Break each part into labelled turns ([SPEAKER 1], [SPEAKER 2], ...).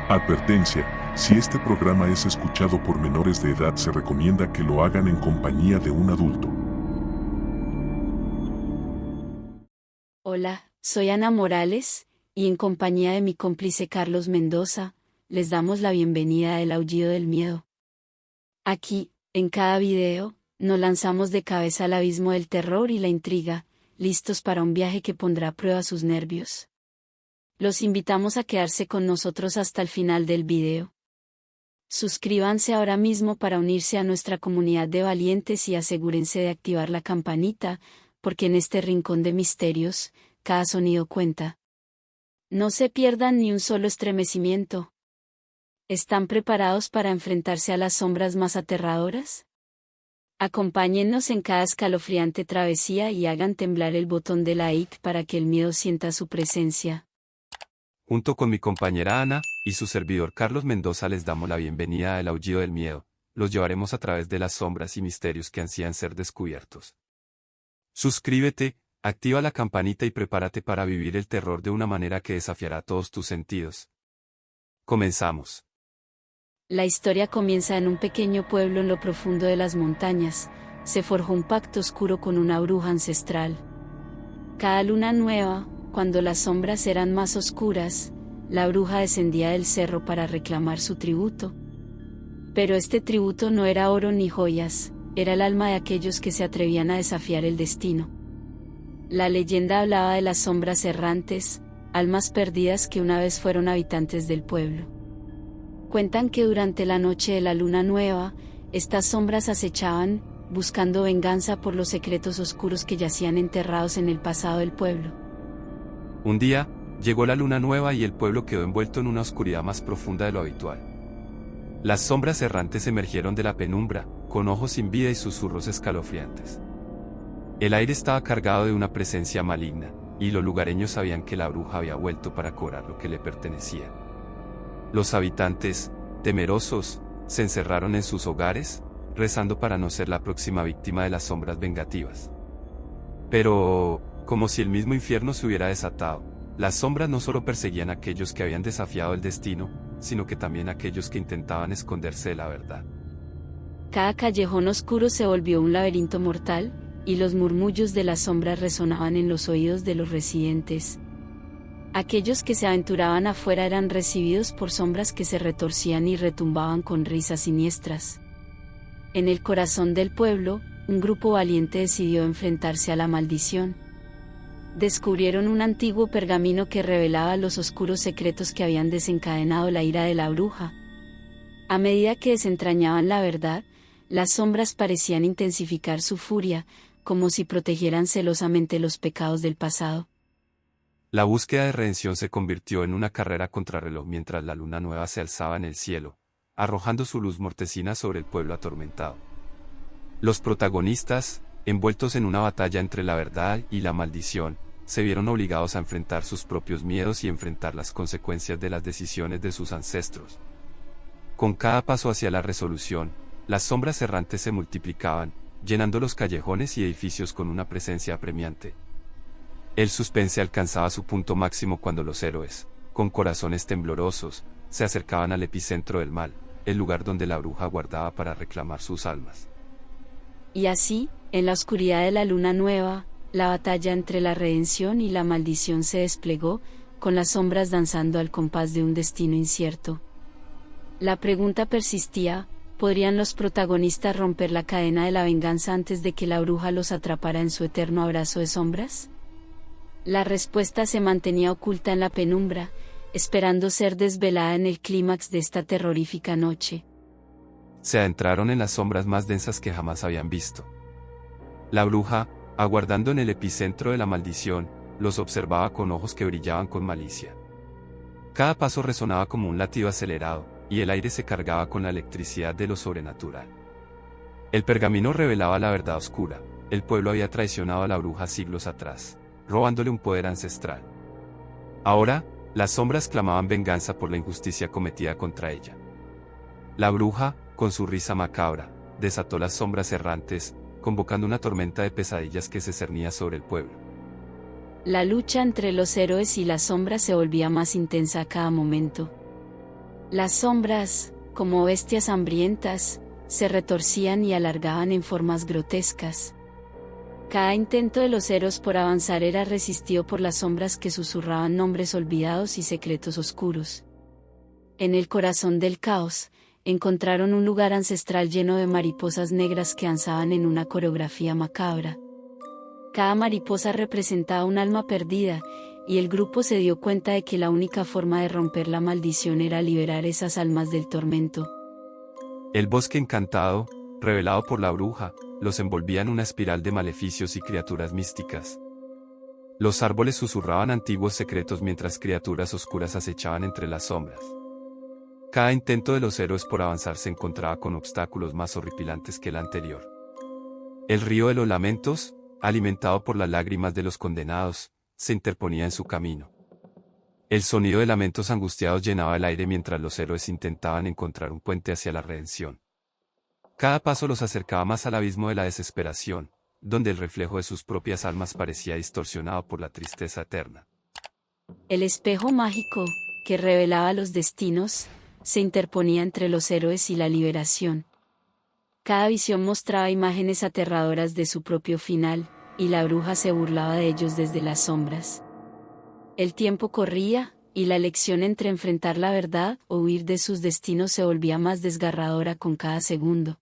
[SPEAKER 1] Advertencia, si este programa es escuchado por menores de edad se recomienda que lo hagan en compañía de un adulto.
[SPEAKER 2] Hola, soy Ana Morales, y en compañía de mi cómplice Carlos Mendoza, les damos la bienvenida a El Aullido del Miedo. Aquí, en cada video, nos lanzamos de cabeza al abismo del terror y la intriga, listos para un viaje que pondrá a prueba sus nervios. Los invitamos a quedarse con nosotros hasta el final del video. Suscríbanse ahora mismo para unirse a nuestra comunidad de valientes y asegúrense de activar la campanita, porque en este rincón de misterios, cada sonido cuenta. No se pierdan ni un solo estremecimiento. ¿Están preparados para enfrentarse a las sombras más aterradoras? Acompáñennos en cada escalofriante travesía y hagan temblar el botón de like para que el miedo sienta su presencia.
[SPEAKER 3] Junto con mi compañera Ana y su servidor Carlos Mendoza les damos la bienvenida al Aullido del Miedo. Los llevaremos a través de las sombras y misterios que ansían ser descubiertos. Suscríbete, activa la campanita y prepárate para vivir el terror de una manera que desafiará todos tus sentidos. Comenzamos.
[SPEAKER 2] La historia comienza en un pequeño pueblo en lo profundo de las montañas. Se forjó un pacto oscuro con una bruja ancestral. Cada luna nueva, cuando las sombras eran más oscuras, la bruja descendía del cerro para reclamar su tributo. Pero este tributo no era oro ni joyas, era el alma de aquellos que se atrevían a desafiar el destino. La leyenda hablaba de las sombras errantes, almas perdidas que una vez fueron habitantes del pueblo. Cuentan que durante la noche de la luna nueva, estas sombras acechaban, buscando venganza por los secretos oscuros que yacían enterrados en el pasado del pueblo.
[SPEAKER 3] Un día, llegó la luna nueva y el pueblo quedó envuelto en una oscuridad más profunda de lo habitual. Las sombras errantes emergieron de la penumbra, con ojos sin vida y susurros escalofriantes. El aire estaba cargado de una presencia maligna, y los lugareños sabían que la bruja había vuelto para cobrar lo que le pertenecía. Los habitantes, temerosos, se encerraron en sus hogares, rezando para no ser la próxima víctima de las sombras vengativas. Pero, como si el mismo infierno se hubiera desatado, las sombras no solo perseguían a aquellos que habían desafiado el destino, sino que también a aquellos que intentaban esconderse de la verdad.
[SPEAKER 2] Cada callejón oscuro se volvió un laberinto mortal, y los murmullos de las sombras resonaban en los oídos de los residentes. Aquellos que se aventuraban afuera eran recibidos por sombras que se retorcían y retumbaban con risas siniestras. En el corazón del pueblo, un grupo valiente decidió enfrentarse a la maldición. Descubrieron un antiguo pergamino que revelaba los oscuros secretos que habían desencadenado la ira de la bruja. A medida que desentrañaban la verdad, las sombras parecían intensificar su furia, como si protegieran celosamente los pecados del pasado.
[SPEAKER 3] La búsqueda de redención se convirtió en una carrera contrarreloj mientras la luna nueva se alzaba en el cielo, arrojando su luz mortecina sobre el pueblo atormentado. Los protagonistas, envueltos en una batalla entre la verdad y la maldición, se vieron obligados a enfrentar sus propios miedos y enfrentar las consecuencias de las decisiones de sus ancestros. Con cada paso hacia la resolución, las sombras errantes se multiplicaban, llenando los callejones y edificios con una presencia apremiante. El suspense alcanzaba su punto máximo cuando los héroes, con corazones temblorosos, se acercaban al epicentro del mal, el lugar donde la bruja guardaba para reclamar sus almas.
[SPEAKER 2] Y así, en la oscuridad de la luna nueva, la batalla entre la redención y la maldición se desplegó, con las sombras danzando al compás de un destino incierto. La pregunta persistía: ¿podrían los protagonistas romper la cadena de la venganza antes de que la bruja los atrapara en su eterno abrazo de sombras? La respuesta se mantenía oculta en la penumbra, esperando ser desvelada en el clímax de esta terrorífica noche.
[SPEAKER 3] Se adentraron en las sombras más densas que jamás habían visto. La bruja, aguardando en el epicentro de la maldición, los observaba con ojos que brillaban con malicia. Cada paso resonaba como un latido acelerado, y el aire se cargaba con la electricidad de lo sobrenatural. El pergamino revelaba la verdad oscura: el pueblo había traicionado a la bruja siglos atrás, robándole un poder ancestral. Ahora, las sombras clamaban venganza por la injusticia cometida contra ella. La bruja, con su risa macabra, desató las sombras errantes, convocando una tormenta de pesadillas que se cernía sobre el pueblo.
[SPEAKER 2] La lucha entre los héroes y las sombras se volvía más intensa a cada momento. Las sombras, como bestias hambrientas, se retorcían y alargaban en formas grotescas. Cada intento de los héroes por avanzar era resistido por las sombras que susurraban nombres olvidados y secretos oscuros. En el corazón del caos, encontraron un lugar ancestral lleno de mariposas negras que danzaban en una coreografía macabra. Cada mariposa representaba un alma perdida, y el grupo se dio cuenta de que la única forma de romper la maldición era liberar esas almas del tormento.
[SPEAKER 3] El bosque encantado, revelado por la bruja, los envolvía en una espiral de maleficios y criaturas místicas. Los árboles susurraban antiguos secretos mientras criaturas oscuras acechaban entre las sombras. Cada intento de los héroes por avanzar se encontraba con obstáculos más horripilantes que el anterior. El río de los lamentos, alimentado por las lágrimas de los condenados, se interponía en su camino. El sonido de lamentos angustiados llenaba el aire mientras los héroes intentaban encontrar un puente hacia la redención. Cada paso los acercaba más al abismo de la desesperación, donde el reflejo de sus propias almas parecía distorsionado por la tristeza eterna.
[SPEAKER 2] El espejo mágico, que revelaba los destinos, se interponía entre los héroes y la liberación. Cada visión mostraba imágenes aterradoras de su propio final, y la bruja se burlaba de ellos desde las sombras. El tiempo corría, y la elección entre enfrentar la verdad o huir de sus destinos se volvía más desgarradora con cada segundo.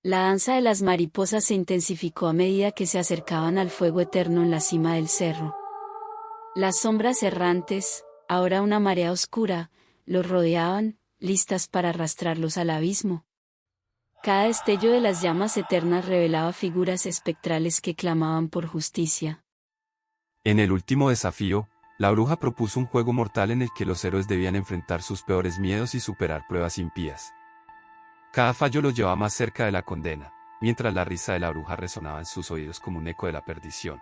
[SPEAKER 2] La danza de las mariposas se intensificó a medida que se acercaban al fuego eterno en la cima del cerro. Las sombras errantes, ahora una marea oscura, los rodeaban, listas para arrastrarlos al abismo. Cada destello de las llamas eternas revelaba figuras espectrales que clamaban por justicia.
[SPEAKER 3] En el último desafío, la bruja propuso un juego mortal en el que los héroes debían enfrentar sus peores miedos y superar pruebas impías. Cada fallo los llevaba más cerca de la condena, mientras la risa de la bruja resonaba en sus oídos como un eco de la perdición.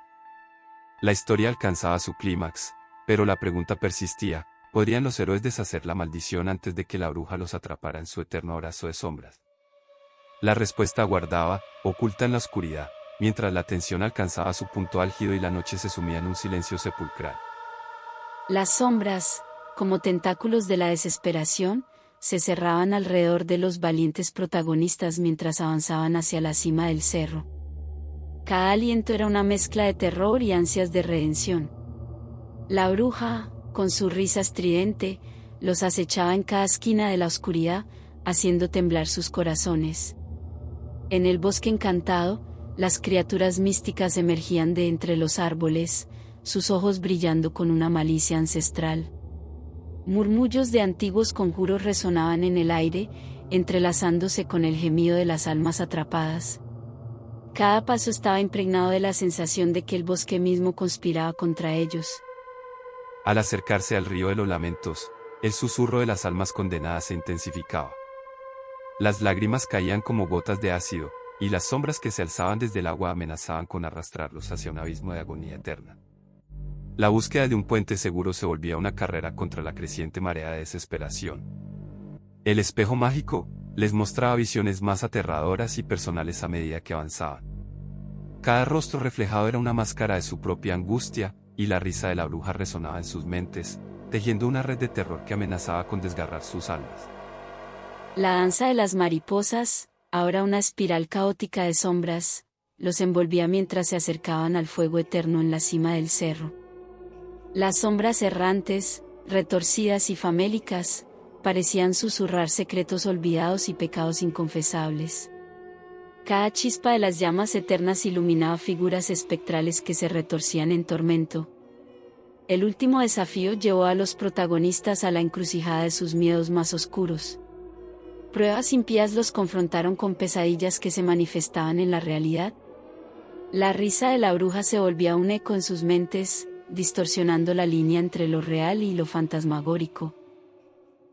[SPEAKER 3] La historia alcanzaba su clímax, pero la pregunta persistía: ¿podrían los héroes deshacer la maldición antes de que la bruja los atrapara en su eterno abrazo de sombras? La respuesta aguardaba, oculta en la oscuridad, mientras la tensión alcanzaba su punto álgido y la noche se sumía en un silencio sepulcral.
[SPEAKER 2] Las sombras, como tentáculos de la desesperación, se cerraban alrededor de los valientes protagonistas mientras avanzaban hacia la cima del cerro. Cada aliento era una mezcla de terror y ansias de redención. La bruja, con su risa estridente, los acechaba en cada esquina de la oscuridad, haciendo temblar sus corazones. En el bosque encantado, las criaturas místicas emergían de entre los árboles, sus ojos brillando con una malicia ancestral. Murmullos de antiguos conjuros resonaban en el aire, entrelazándose con el gemido de las almas atrapadas. Cada paso estaba impregnado de la sensación de que el bosque mismo conspiraba contra ellos.
[SPEAKER 3] Al acercarse al río de los lamentos, el susurro de las almas condenadas se intensificaba. Las lágrimas caían como gotas de ácido, y las sombras que se alzaban desde el agua amenazaban con arrastrarlos hacia un abismo de agonía eterna. La búsqueda de un puente seguro se volvía una carrera contra la creciente marea de desesperación. El espejo mágico les mostraba visiones más aterradoras y personales a medida que avanzaban. Cada rostro reflejado era una máscara de su propia angustia, y la risa de la bruja resonaba en sus mentes, tejiendo una red de terror que amenazaba con desgarrar sus almas.
[SPEAKER 2] La danza de las mariposas, ahora una espiral caótica de sombras, los envolvía mientras se acercaban al fuego eterno en la cima del cerro. Las sombras errantes, retorcidas y famélicas, parecían susurrar secretos olvidados y pecados inconfesables. Cada chispa de las llamas eternas iluminaba figuras espectrales que se retorcían en tormento. El último desafío llevó a los protagonistas a la encrucijada de sus miedos más oscuros. Pruebas impías los confrontaron con pesadillas que se manifestaban en la realidad. La risa de la bruja se volvía un eco en sus mentes, distorsionando la línea entre lo real y lo fantasmagórico.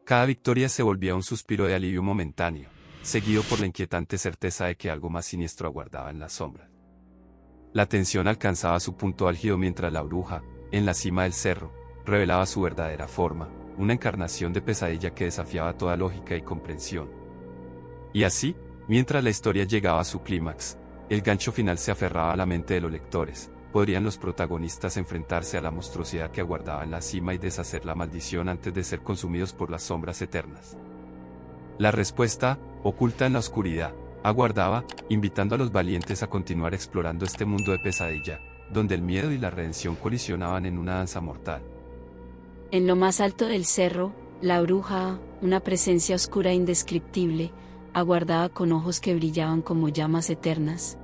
[SPEAKER 3] Cada victoria se volvía un suspiro de alivio momentáneo, seguido por la inquietante certeza de que algo más siniestro aguardaba en las sombras. La tensión alcanzaba su punto álgido mientras la bruja, en la cima del cerro, revelaba su verdadera forma, una encarnación de pesadilla que desafiaba toda lógica y comprensión. Y así, mientras la historia llegaba a su clímax, el gancho final se aferraba a la mente de los lectores, ¿podrían los protagonistas enfrentarse a la monstruosidad que aguardaba en la cima y deshacer la maldición antes de ser consumidos por las sombras eternas? La respuesta, oculta en la oscuridad, aguardaba, invitando a los valientes a continuar explorando este mundo de pesadilla, donde el miedo y la redención colisionaban en una danza mortal.
[SPEAKER 2] En lo más alto del cerro, la bruja, una presencia oscura e indescriptible, aguardaba con ojos que brillaban como llamas eternas.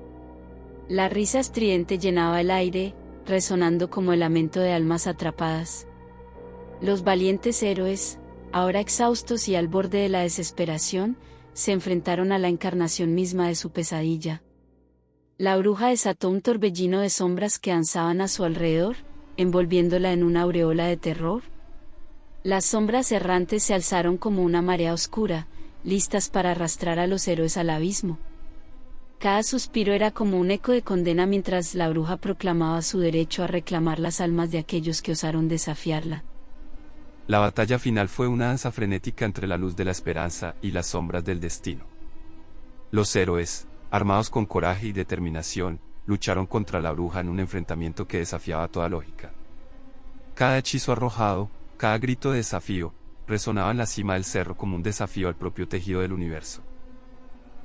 [SPEAKER 2] La risa estridente llenaba el aire, resonando como el lamento de almas atrapadas. Los valientes héroes, ahora exhaustos y al borde de la desesperación, se enfrentaron a la encarnación misma de su pesadilla. La bruja desató un torbellino de sombras que danzaban a su alrededor, envolviéndola en una aureola de terror. Las sombras errantes se alzaron como una marea oscura, listas para arrastrar a los héroes al abismo. Cada suspiro era como un eco de condena mientras la bruja proclamaba su derecho a reclamar las almas de aquellos que osaron desafiarla.
[SPEAKER 3] La batalla final fue una danza frenética entre la luz de la esperanza y las sombras del destino. Los héroes, armados con coraje y determinación, lucharon contra la bruja en un enfrentamiento que desafiaba toda lógica. Cada hechizo arrojado, cada grito de desafío, resonaba en la cima del cerro como un desafío al propio tejido del universo.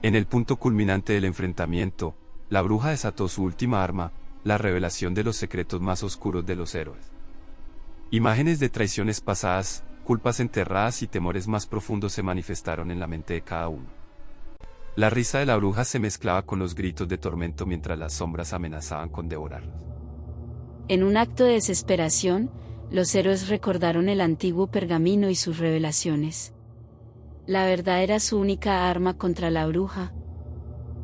[SPEAKER 3] En el punto culminante del enfrentamiento, la bruja desató su última arma, la revelación de los secretos más oscuros de los héroes. Imágenes de traiciones pasadas, culpas enterradas y temores más profundos se manifestaron en la mente de cada uno. La risa de la bruja se mezclaba con los gritos de tormento mientras las sombras amenazaban con devorarlos.
[SPEAKER 2] En un acto de desesperación, los héroes recordaron el antiguo pergamino y sus revelaciones. La verdad era su única arma contra la bruja.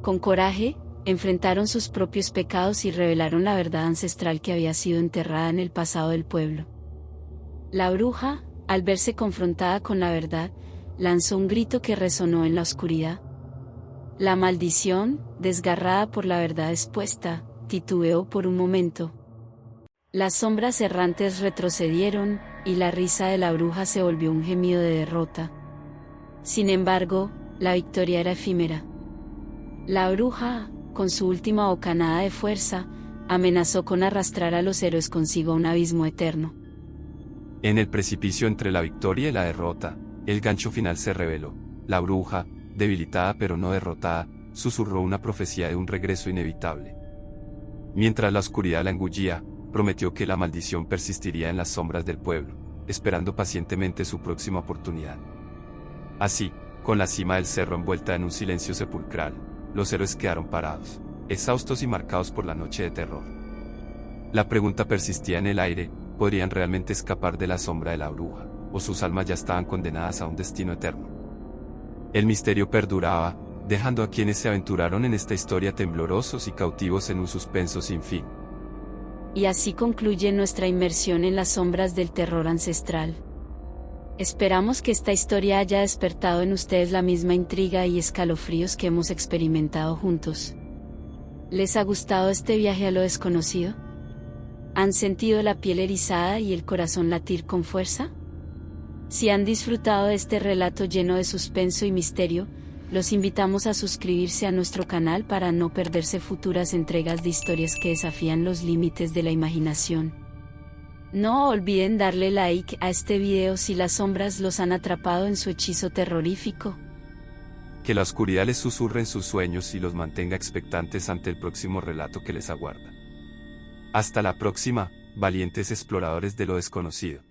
[SPEAKER 2] Con coraje, enfrentaron sus propios pecados y revelaron la verdad ancestral que había sido enterrada en el pasado del pueblo. La bruja, al verse confrontada con la verdad, lanzó un grito que resonó en la oscuridad. La maldición, desgarrada por la verdad expuesta, titubeó por un momento. Las sombras errantes retrocedieron, y la risa de la bruja se volvió un gemido de derrota. Sin embargo, la victoria era efímera. La bruja, con su última bocanada de fuerza, amenazó con arrastrar a los héroes consigo a un abismo eterno.
[SPEAKER 3] En el precipicio entre la victoria y la derrota, el gancho final se reveló. La bruja, debilitada pero no derrotada, susurró una profecía de un regreso inevitable. Mientras la oscuridad la engullía, prometió que la maldición persistiría en las sombras del pueblo, esperando pacientemente su próxima oportunidad. Así, con la cima del cerro envuelta en un silencio sepulcral, los héroes quedaron parados, exhaustos y marcados por la noche de terror. La pregunta persistía en el aire: ¿podrían realmente escapar de la sombra de la bruja, o sus almas ya estaban condenadas a un destino eterno? El misterio perduraba, dejando a quienes se aventuraron en esta historia temblorosos y cautivos en un suspenso sin fin.
[SPEAKER 2] Y así concluye nuestra inmersión en las sombras del terror ancestral. Esperamos que esta historia haya despertado en ustedes la misma intriga y escalofríos que hemos experimentado juntos. ¿Les ha gustado este viaje a lo desconocido? ¿Han sentido la piel erizada y el corazón latir con fuerza? Si han disfrutado de este relato lleno de suspenso y misterio, los invitamos a suscribirse a nuestro canal para no perderse futuras entregas de historias que desafían los límites de la imaginación. No olviden darle like a este video si las sombras los han atrapado en su hechizo terrorífico.
[SPEAKER 3] Que la oscuridad les susurre en sus sueños y los mantenga expectantes ante el próximo relato que les aguarda. Hasta la próxima, valientes exploradores de lo desconocido.